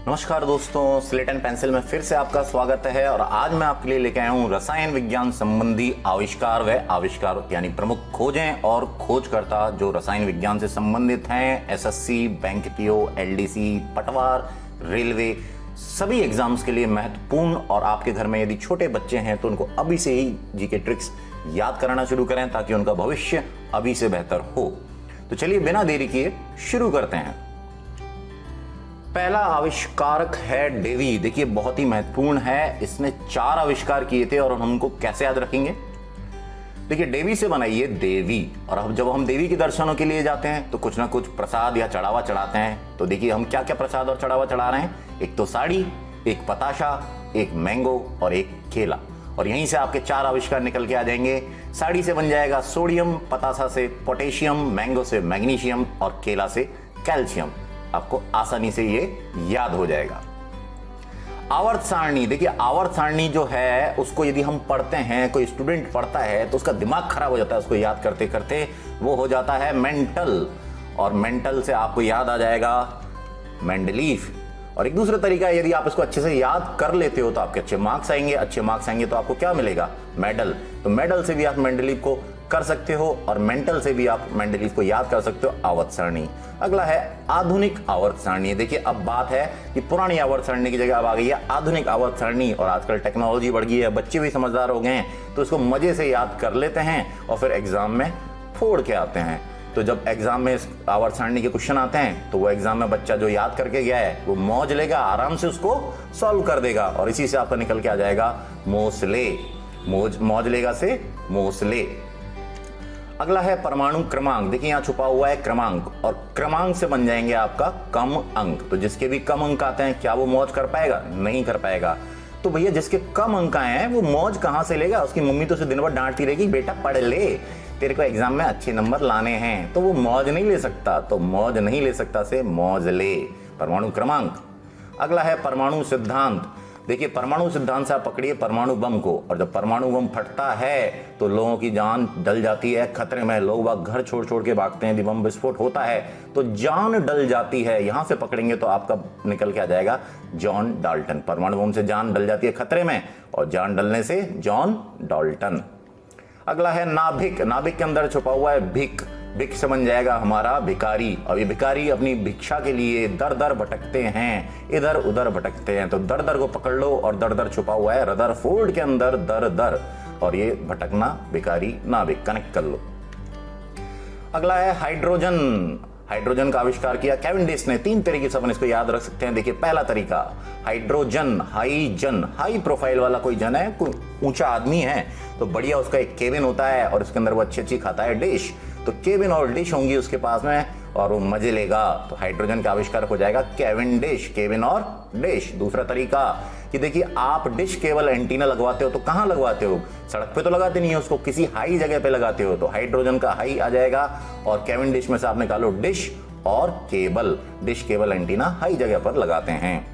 नमस्कार दोस्तों, slate and pencil में फिर से आपका स्वागत है। और आज मैं आपके लिए लेके आया हूँ रसायन विज्ञान संबंधी आविष्कार व आविष्कार यानी प्रमुख खोजें और खोजकर्ता जो रसायन विज्ञान से संबंधित हैं। एसएससी, बैंक पीओ, एलडीसी, पटवार, रेलवे सभी एग्जाम्स के लिए महत्वपूर्ण। और आपके घर में यदि छोटे बच्चे हैं तो उनको अभी से ही जीके ट्रिक्स याद कराना शुरू करें ताकि उनका भविष्य अभी से बेहतर हो। तो चलिए बिना देरी किए शुरू करते हैं। पहला आविष्कारक है डेवी। देखिए बहुत ही महत्वपूर्ण है, इसने 4 आविष्कार किए थे और हम उनको कैसे याद रखेंगे। देखिए डेवी से बनाइए देवी। और अब जब हम देवी के दर्शनों के लिए जाते हैं तो कुछ ना कुछ प्रसाद या चढ़ावा चढ़ाते हैं। तो देखिए हम क्या क्या प्रसाद और चढ़ावा चढ़ा रहे हैं। एक तो साड़ी, एक पताशा, एक मैंगो और एक केला। और यहीं से आपके 4 आविष्कार निकल के आ जाएंगे। साड़ी से बन जाएगा सोडियम, पताशा से पोटेशियम, मैंगो से मैग्नीशियम और केला से कैल्शियम। आपको आसानी से ये याद हो जाएगा। आवर्त सारणी, देखिए आवर्त सारणी जो है उसको यदि हम पढ़ते हैं, कोई स्टूडेंट पढ़ता है तो उसका दिमाग खराब हो जाता है उसको याद करते करते। वो हो जाता है मेंटल, और मेंटल से आपको याद आ जाएगा मेंडलीफ। और एक दूसरा तरीका है, यदि आप इसको अच्छे से याद कर लेते हो तो आपके अच्छे मार्क्स आएंगे। अच्छे मार्क्स आएंगे तो आपको क्या मिलेगा, मेडल। तो मेडल से भी आप मेंडलीफ को कर सकते हो और मेंटल से भी आप मेंडलीफ को याद कर सकते हो। आवर्त सारणी। अगला है आधुनिक आवर्त सारणी। देखिए अब बात है कि पुरानी आवर्त सारणी की जगह अब आ गई है आधुनिक आवर्त सारणी। और आजकल टेक्नोलॉजी बढ़ गई है, बच्चे भी समझदार हो गए हैं तो इसको मजे से याद कर लेते हैं और फिर एग्जाम में फोड़ के आते हैं। तो जब एग्जाम में आवर्त सारणी के क्वेश्चन आते हैं तो वो एग्जाम में बच्चा जो याद करके गया है वो मौज लेगा, आराम से उसको सॉल्व कर देगा। और इसी से आपका निकल के आ जाएगा मोसले। मौज लेगा से मोसले। अगला है परमाणु क्रमांक। देखिए यहाँ छुपा हुआ है क्रमांक, और क्रमांक से बन जाएंगे आपका कम अंक। तो जिसके भी कम अंक आते हैं क्या वो मौज कर पाएगा? नहीं कर पाएगा। तो भैया जिसके कम अंक आए हैं वो मौज कहां से लेगा? उसकी मम्मी तो उसे दिन भर डांटती रहेगी, बेटा पढ़ ले, तेरे को एग्जाम में अच्छे नंबर लाने हैं। तो वो मौज नहीं ले सकता, तो मौज नहीं ले सकता से मौज ले, परमाणु क्रमांक। अगला है परमाणु सिद्धांत। देखिए परमाणु सिद्धांत से आप पकड़िए परमाणु बम को, और जब परमाणु बम फटता है तो लोगों की जान डल जाती है, खतरे में। लोग बाग घर छोड़ छोड़ के भागते हैं। यदि बम विस्फोट होता है तो जान डल जाती है। यहां से पकड़ेंगे तो आपका निकल के आ जाएगा जॉन डाल्टन। परमाणु बम से जान डल जाती है खतरे में, और जान डलने से जॉन डाल्टन। अगला है नाभिक। नाभिक के अंदर छुपा हुआ है भिक। भिक से बन जाएगा हमारा भिखारी। और ये भिखारी अपनी भिक्षा के लिए दर दर भटकते हैं, इधर उधर भटकते हैं। तो दर दर को पकड़ लो, और दर दर छुपा हुआ है रदरफोर्ड के अंदर दर दर, और ये भटकना भिखारी नाभिक। कनेक्ट कर लो। अगला है हाइड्रोजन। हाइड्रोजन का आविष्कार किया कैवेंडिश ने। 3 तरीके से अपन इसको याद रख सकते हैं। देखिए पहला तरीका हाइड्रोजन, हाई जन, हाई प्रोफाइल वाला कोई जन है, कोई ऊंचा आदमी है तो बढ़िया उसका एक केबिन होता है और उसके अंदर वो अच्छी अच्छी खाता है डिश। तो केबिन और डिश होंगी उसके पास में और वो मजे लेगा। तो हाइड्रोजन का आविष्कार हो जाएगा कैवेंडिश, केबिन और डिश। दूसरा तरीका कि देखिए आप डिश केबल एंटीना लगवाते हो तो कहां लगवाते हो? सड़क पे तो लगाते नहीं है उसको, किसी हाई जगह पे लगाते हो। तो हाइड्रोजन का हाई आ जाएगा, और कैवेंडिश में से आप निकालो डिश और cable. Dish cable antenna high जगह पर लगाते हैं।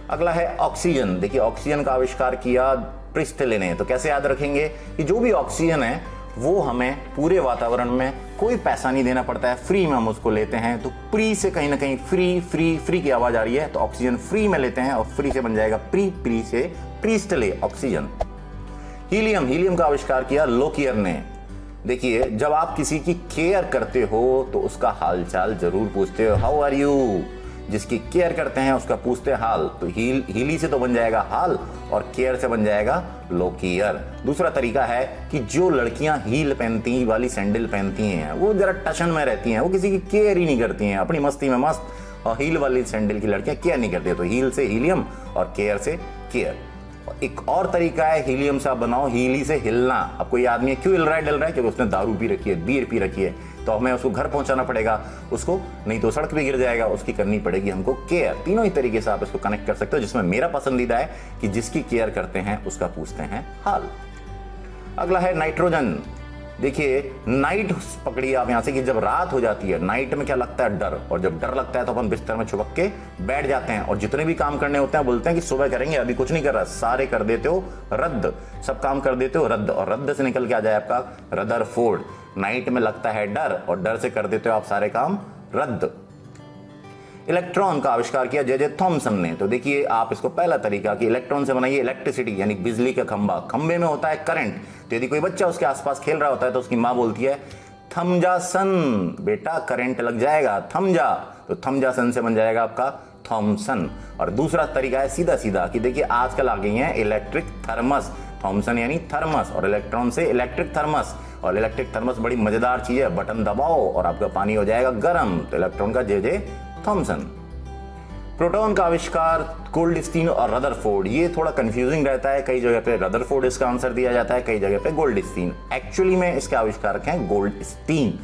अगला है ऑक्सीजन। देखिए ऑक्सीजन का आविष्कार किया प्रिस्टले ने। तो कैसे याद रखेंगे कि जो भी ऑक्सीजन है वो हमें पूरे वातावरण में कोई पैसा नहीं देना पड़ता है, फ्री में हम उसको लेते हैं। तो प्री से कहीं ना कहीं फ्री फ्री फ्री की आवाज आ रही है, तो ऑक्सीजन फ्री में लेते हैं और फ्री से बन जाएगा प्री, प्री से प्रीस्टले ऑक्सीजन। हीलियम। हीलियम का आविष्कार किया लोकियर ने। देखिए जब आप किसी की केयर करते हो तो उसका हालचाल जरूर पूछते हो, हाउ आर यू। जिसकी केयर करते हैं उसका पूछते हाल। तो हीली से तो बन जाएगा हाल, और केयर से बन जाएगा लोकियर। दूसरा तरीका है कि जो लड़कियां हील पहनती वाली सैंडल पहनती हैं वो जरा टशन में रहती हैं, वो किसी की केयर ही नहीं करती हैं, अपनी मस्ती में मस्त। और हील वाली सैंडल की लड़कियां केयर नहीं करती। तो हील से हीलियम और केयर से केयर। एक और तरीका है हीलियम से आप बनाओ हीली से हिलना। आपको ये आदमी क्यों हिल रहा है, डल रहा है? क्योंकि उसने दारू पी रखी है, बीयर पी रखी है। तो हमें उसको घर पहुंचाना पड़ेगा उसको, नहीं तो सड़क पे गिर जाएगा, उसकी करनी पड़ेगी हमको केयर। तीनों ही तरीके से आप इसको कनेक्ट कर सकते हो, जिसमें मेरा पसंदीदा है कि जिसकी केयर करते हैं उसका पूछते हैं हाल। अगला है नाइट्रोजन। देखिए नाइट पकड़िए आप यहां से कि जब रात हो जाती है, नाइट में क्या लगता है? डर। और जब डर लगता है तो अपन बिस्तर में छुपक के बैठ जाते हैं, और जितने भी काम करने होते हैं बोलते हैं कि सुबह करेंगे, अभी कुछ नहीं कर रहा। सारे कर देते हो रद्द, सब काम कर देते हो रद्द, और रद्द से निकल के आ जाए आपका रदरफोर्ड। नाइट में लगता है डर, और डर से कर देते हो आप सारे काम रद्द। इलेक्ट्रॉन का आविष्कार किया जे जे थॉमसन ने। तो देखिए आप इसको पहला तरीका कि इलेक्ट्रॉन से बनाइए इलेक्ट्रिसिटी यानी बिजली का खंभा, खंभे में होता है करंट, तो यदि कोई बच्चा उसके आसपास खेल रहा होता है तो उसकी माँ बोलती है थम जा सन, बेटा करंट लग जाएगा, थम जा, तो थम जा सन से बन जाएगा आपका थॉमसन। और दूसरा तरीका है सीधा सीधा कि देखिए आजकल आ गई है इलेक्ट्रिक थर्मस, थॉमसन यानी थर्मस और इलेक्ट्रॉन से इलेक्ट्रिक थर्मस, और इलेक्ट्रिक थर्मस बड़ी मजेदार चीज है, बटन दबाओ और आपका पानी हो जाएगा गर्म, तो इलेक्ट्रॉन का जे जे थॉमसन। प्रोटॉन का आविष्कार गोल्डस्टीन और रदरफोर्ड, ये थोड़ा कंफ्यूजिंग रहता है, कई जगह पे रदरफोर्ड इसका आंसर दिया जाता है, कई जगह पे गोल्डस्टीन, एक्चुअली में इसके आविष्कारक हैं गोल्डस्टीन।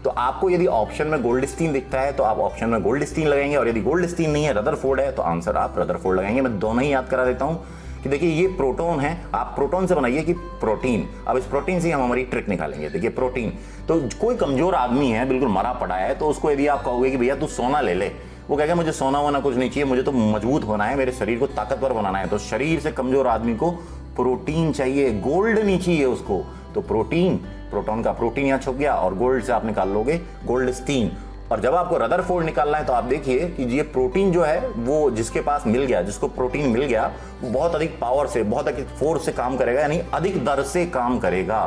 तो आपको यदि ऑप्शन में गोल्डस्टीन दिखता है तो आप ऑप्शन में गोल्डस्टीन लगाएंगे, और यदि गोल्डस्टीन नहीं है रदरफोर्ड है तो आंसर आप रदरफोर्ड लगाएंगे। मैं दोनों ही याद करा देता हूं कि देखिए ये प्रोटॉन है, आप प्रोटॉन से बनाइए कि प्रोटीन, अब इस प्रोटीन से हम हमारी ट्रिक निकालेंगे। देखिए प्रोटीन, तो कोई कमजोर आदमी है बिल्कुल मरा पड़ा है, तो उसको यदि आप कहोगे कि भैया तू सोना ले ले, वो कहेगा मुझे सोना वोना कुछ नहीं चाहिए, मुझे तो मजबूत होना है, मेरे शरीर को ताकतवर बनाना है। तो शरीर से कमजोर आदमी को प्रोटीन चाहिए, गोल्ड नहीं चाहिए उसको, तो प्रोटीन, प्रोटॉन का प्रोटीन यहाँ छुप गया और गोल्ड से आप निकाल लोगे गोल्डस्टीन। और जब आपको रदरफोर्ड निकालना है तो आप देखिए कि ये प्रोटीन जो है वो जिसके पास मिल गया, जिसको प्रोटीन मिल गया, वो बहुत अधिक पावर से, बहुत अधिक फोर्स से काम करेगा, यानी अधिक दर से काम करेगा,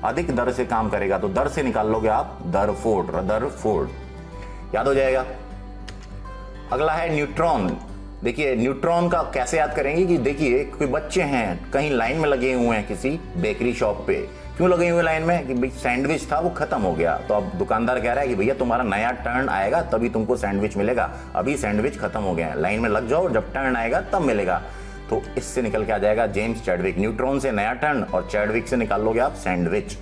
अधिक दर से काम करेगा, तो दर से निकाल लोगे आप दरफोर्ड, रदरफोर्ड, याद हो जाएगा। अगला है न्यूट्रॉन। देखिए न्यूट्रॉन का कैसे याद करेंगे कि देखिए कोई बच्चे हैं कहीं लाइन में लगे हुए हैं किसी बेकरी शॉप पे, क्यों लगे हुए लाइन में कि भाई सैंडविच था वो खत्म हो गया, तो अब दुकानदार कह रहा है कि भैया तुम्हारा नया टर्न आएगा तभी तुमको सैंडविच मिलेगा, अभी सैंडविच खत्म हो गया है, लाइन में लग जाओ, जब टर्न आएगा तब मिलेगा। तो इससे निकल के आ जाएगा जेम्स चैडविक, न्यूट्रॉन से नया टर्न और चैडविक से निकाल लोगे आप सैंडविच।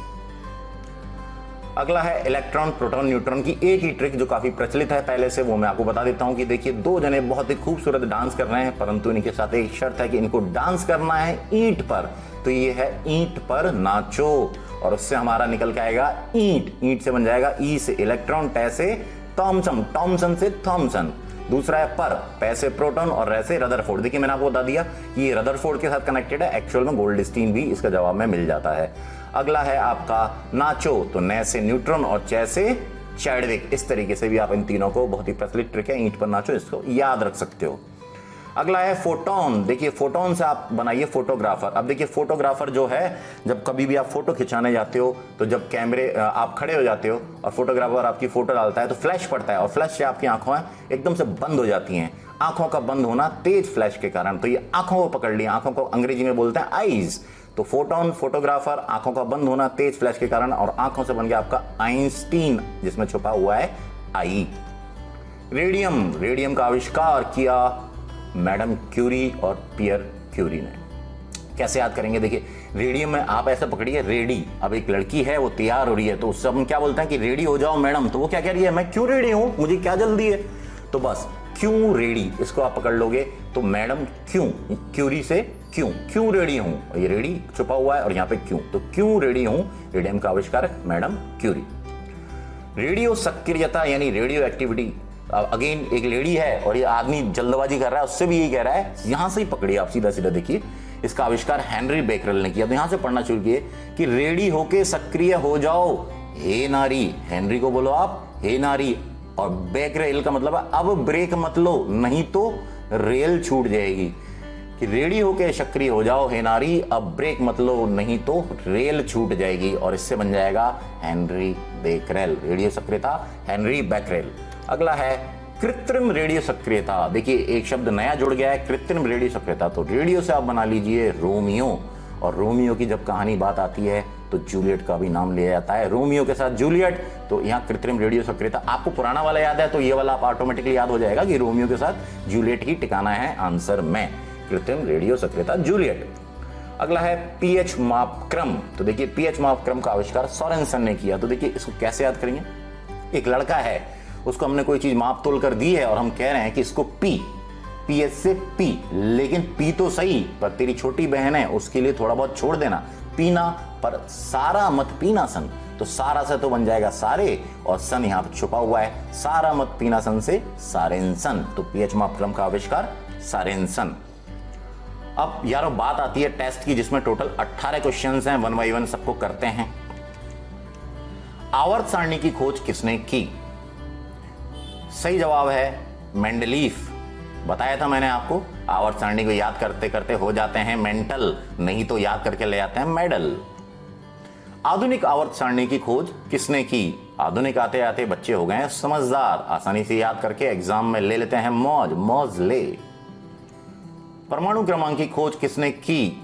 अगला है इलेक्ट्रॉन, प्रोटॉन, न्यूट्रॉन की एक ही ट्रिक जो काफी प्रचलित है पहले से, वो मैं आपको बता देता हूं कि देखिए दो जने बहुत ही खूबसूरत डांस कर रहे हैं, परंतु इनके साथ एक शर्त है कि इनको डांस करना है ईंट पर, तो ये है ईंट पर नाचो, और उससे हमारा निकल के आएगा ईंट, ईंट से बन जाएगा ई से इलेक्ट्रॉन, टे से थॉमसन, थॉमसन से थॉमसन। दूसरा है पर, पै से प्रोटॉन और रे से रदरफोर्ड। देखिए मैंने आपको बता दिया कि ये रदरफोर्ड के साथ कनेक्टेड है, एक्चुअल में गोल्डस्टीन भी इसका जवाब में मिल जाता है। अगला है आपका नाचो, तो नै से न्यूट्रॉन और चे से चैडविक, इस तरीके से भी आप इन तीनों को, बहुत ही प्रचलित ट्रिक है, ईंट पर नाचो, इसको याद रख सकते हो। अगला है फोटोन। देखिए फोटोन से आप बनाइए फोटोग्राफर। अब देखिए फोटोग्राफर जो है, जब कभी भी आप फोटो खिंचाने जाते हो तो जब कैमरे आप खड़े हो जाते हो और फोटोग्राफर आपकी फोटो डालता है तो फ्लैश पड़ता है, और फ्लैश से आपकी आंखें एकदम से बंद हो जाती हैं, आंखों का बंद होना तेज फ्लैश के कारण, तो ये आंखों को पकड़ लिया, आंखों को अंग्रेजी में बोलते हैं आईज। तो फोटोन, फोटोग्राफर, आंखों का बंद होना तेज फ्लैश के कारण, और आंखों से बन गया आपका आइंस्टीन, जिसमें छुपा हुआ है आई। रेडियम, रेडियम का आविष्कार किया मैडम क्यूरी और पियर क्यूरी ने। कैसे याद करेंगे, देखिए रेडियम में आप ऐसा पकड़िए रेडी, अब एक लड़की है वो तैयार हो रही है, तो उससे हम क्या बोलते हैं कि रेडी हो जाओ मैडम, तो वो क्या कह रही है, मैं क्यों रेडी हूं, मुझे क्या जल्दी है, तो बस क्यों रेडी, इसको आप पकड़ लोगे, तो मैडम क्यों, क्यूरी से क्यों, क्यों रेडी हूं, ये रेडी छुपा हुआ है और यहाँ पे क्यों, तो क्यों रेडी हूं, रेडियम का आविष्कारक मैडम क्यूरी। रेडियो सक्रियता यानी रेडियो एक्टिविटी, अगेन एक लेडी है और ये आदमी जल्दबाजी कर रहा है, उससे भी यही कह रहा है, यहां से ही पकड़िए आप सीधा सीधा, देखिए इसका आविष्कार हेनरी बेकरेल ने किया, तो यहां से पढ़ना शुरू किए कि रेडी होके सक्रिय हो जाओ, हे नारी, हेनरी को बोलो आप हे नारी, और बेकरेल का मतलब है अब ब्रेक मत लो नहीं तो रेल छूट जाएगी, कि रेडी होके सक्रिय हो जाओ हे नारी, अब ब्रेक मत लो नहीं तो रेल छूट जाएगी, और इससे बन जाएगा हेनरी बेकरेल, रेडियो सक्रियता हेनरी बेकरेल। अगला है कृत्रिम रेडियो सक्रियता। देखिए एक शब्द नया जुड़ गया है, कृत्रिम रेडियो सक्रियता, तो रेडियो से आप बना लीजिए रोमियो, और रोमियो की जब कहानी बात आती है तो जूलियट का भी नाम लिया जाता है, रोमियो के साथ जूलियट, तो यहाँ कृत्रिम रेडियो सक्रियता। आपको पुराना वाला याद है तो ये वाला आप ऑटोमेटिकली याद हो जाएगा कि रोमियो के साथ जूलियट ही टिकाना है आंसर में, कृत्रिम रेडियो सक्रियता जूलियट। अगला है पीएच मापक्रम। तो देखिए पीएच मापक्रम का आविष्कार सोरेनसन ने किया, तो देखिए इसको कैसे याद करेंगे, एक लड़का है, उसको हमने कोई चीज माप तोल कर दी है और हम कह रहे हैं कि इसको पी, पीएच से पी, लेकिन पी तो सही, पर तेरी छोटी बहन है उसके लिए थोड़ा बहुत छोड़ देना, पीना, पर सारा मत पीना सन, तो सारा से तो बन जाएगा सारे, और सन यहाँ पे छुपा हुआ है, सारा मत पीना सन से सारेंसन, तो पीएच मापक्रम का आविष्कार सारेंसन। अब यारो बात आती है टेस्ट की, जिसमें टोटल 18 क्वेश्चंस हैं, 1 बाय 1 सबको करते हैं। आवर्त सारणी की खोज किसने की? सही जवाब है मेंडलीफ। बताया था मैंने आपको, आवर्त सारणी को याद करते करते हो जाते हैं मेंटल, नहीं तो याद करके ले आते हैं मेडल। आधुनिक आवर्त सारणी की खोज किसने की? आधुनिक आते आते बच्चे हो गए हैं समझदार, आसानी से याद करके एग्जाम में ले लेते हैं मौज, मौज ले। परमाणु क्रमांक की खोज किसने की?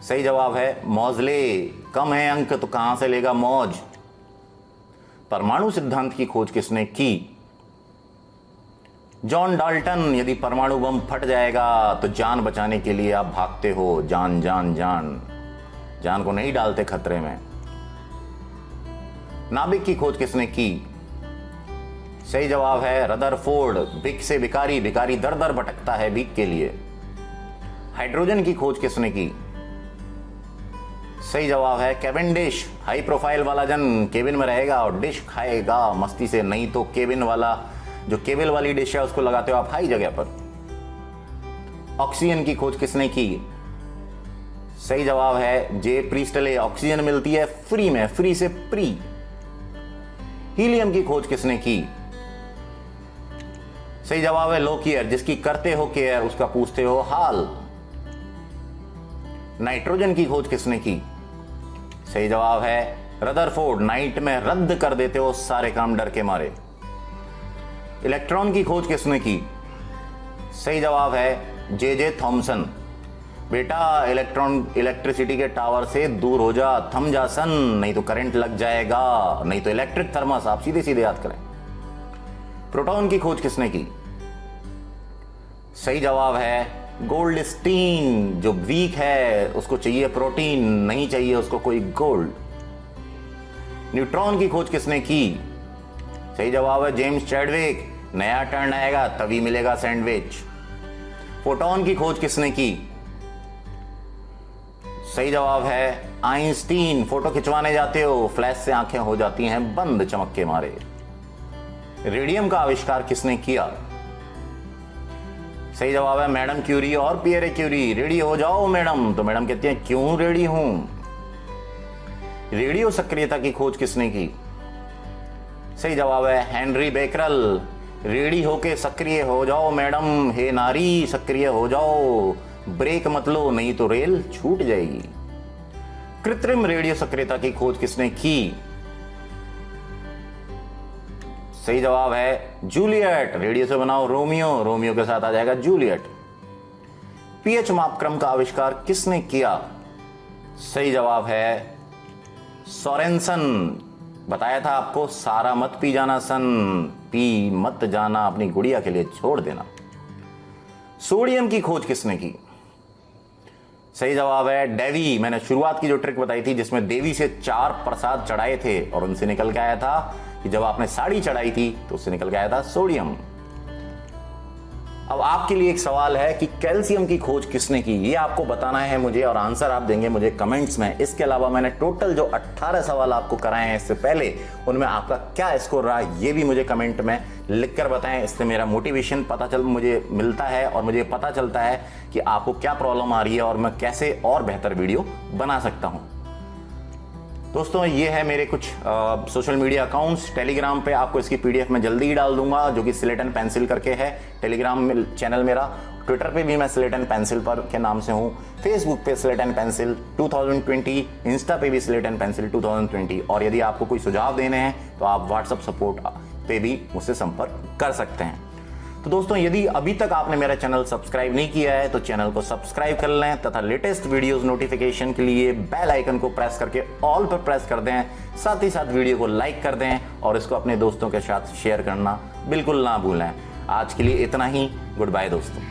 सही जवाब है मौजले। कम है अंक तो कहां से लेगा मौज। परमाणु सिद्धांत की खोज किसने की? John Dalton. यदि परमाणु बम फट जाएगा तो जान बचाने के लिए आप भागते हो, जान जान जान, जान को नहीं डालते खतरे में। नाभिक की खोज किसने की? सही जवाब है रदरफोर्ड। बिक से भिखारी, भिखारी दर दर भटकता है भीख के लिए। हाइड्रोजन की खोज किसने की? सही जवाब है कैवेंडिश। हाई प्रोफाइल वाला जन केबिन में रहेगा और डिश खाएगा मस्ती से, नहीं तो केबिन वाला जो केबल वाली डिश है उसको लगाते हो आप हाई जगह पर। ऑक्सीजन की खोज किसने की? सही जवाब है जे प्रीस्टले। ऑक्सीजन मिलती है फ्री में, फ्री से प्री। हीलियम की खोज किसने की? सही जवाब है लोकियर। जिसकी करते हो केयर उसका पूछते हो हाल। नाइट्रोजन की खोज किसने की? सही जवाब है रदरफोर्ड। नाइट में रद्द कर देते हो सारे काम डर के मारे। इलेक्ट्रॉन की खोज किसने की? सही जवाब है जे थॉमसन। बेटा इलेक्ट्रॉन इलेक्ट्रिसिटी के टावर से दूर हो जा, थम जा सन, नहीं तो करंट लग जाएगा, नहीं तो इलेक्ट्रिक थर्मस। आप सीधे सीधे याद करें। प्रोटॉन की खोज किसने की? सही जवाब है गोल्डस्टीन। जो वीक है उसको चाहिए प्रोटीन, नहीं चाहिए उसको कोई गोल्ड। न्यूट्रॉन की खोज किसने की? सही जवाब है जेम्स चैडविक। नया टर्न आएगा तभी मिलेगा सैंडविच। फोटोन की खोज किसने की? सही जवाब है आइंस्टीन। फोटो खिंचवाने जाते हो, फ्लैश से आंखें हो जाती हैं बंद चमक के मारे। रेडियम का आविष्कार किसने किया? सही जवाब है मैडम क्यूरी और पियरे क्यूरी। रेडी हो जाओ मैडम, तो मैडम कहती हैं क्यों रेडी हूं। रेडियो सक्रियता की खोज किसने की? सही जवाब है हेनरी बेकरल। रेडी होके सक्रिय हो जाओ मैडम, हे नारी सक्रिय हो जाओ, ब्रेक मत लो नहीं तो रेल छूट जाएगी। कृत्रिम रेडियो सक्रियता की खोज किसने की? सही जवाब है जूलियट। रेडियो से बनाओ रोमियो, रोमियो के साथ आ जाएगा जूलियट। पीएच मापक्रम का आविष्कार किसने किया? सही जवाब है सोरेनसन। बताया था आपको, सारा मत पी जाना सन, पी मत जाना, अपनी गुड़िया के लिए छोड़ देना। सोडियम की खोज किसने की? सही जवाब है डेवी। मैंने शुरुआत की जो ट्रिक बताई थी जिसमें देवी से 4 प्रसाद चढ़ाए थे और उनसे निकल के आया था कि जब आपने साड़ी चढ़ाई थी तो उससे निकल के आया था सोडियम। अब आपके लिए एक सवाल है कि कैल्शियम की खोज किसने की? ये आपको बताना है मुझे और आंसर आप देंगे मुझे कमेंट्स में। इसके अलावा मैंने टोटल जो 18 सवाल आपको कराए हैं इससे पहले, उनमें आपका क्या स्कोर रहा ये भी मुझे कमेंट में लिखकर बताएं। इससे मेरा मोटिवेशन मुझे मिलता है और मुझे पता चलता है कि आपको क्या प्रॉब्लम आ रही है और मैं कैसे और बेहतर वीडियो बना सकता हूं। दोस्तों ये है मेरे कुछ सोशल मीडिया अकाउंट्स। टेलीग्राम पे आपको इसकी पीडीएफ में जल्दी ही डाल दूंगा, जो कि स्लेट एंड पेंसिल करके है टेलीग्राम में चैनल मेरा। ट्विटर पे भी मैं स्लेट एंड पेंसिल पर के नाम से हूँ। फेसबुक पे स्लेट एंड पेंसिल 2020, इंस्टा पे भी स्लेट एंड पेंसिल 2020। और यदि आपको कोई सुझाव देने हैं तो आप व्हाट्सएप सपोर्ट पे भी मुझसे संपर्क कर सकते हैं। तो दोस्तों यदि अभी तक आपने मेरा चैनल सब्सक्राइब नहीं किया है तो चैनल को सब्सक्राइब कर लें तथा लेटेस्ट वीडियोस नोटिफिकेशन के लिए बेल आइकन को प्रेस करके ऑल पर प्रेस कर दें। साथ ही साथ वीडियो को लाइक कर दें और इसको अपने दोस्तों के साथ शेयर करना बिल्कुल ना भूलें। आज के लिए इतना ही। गुड बाय दोस्तों।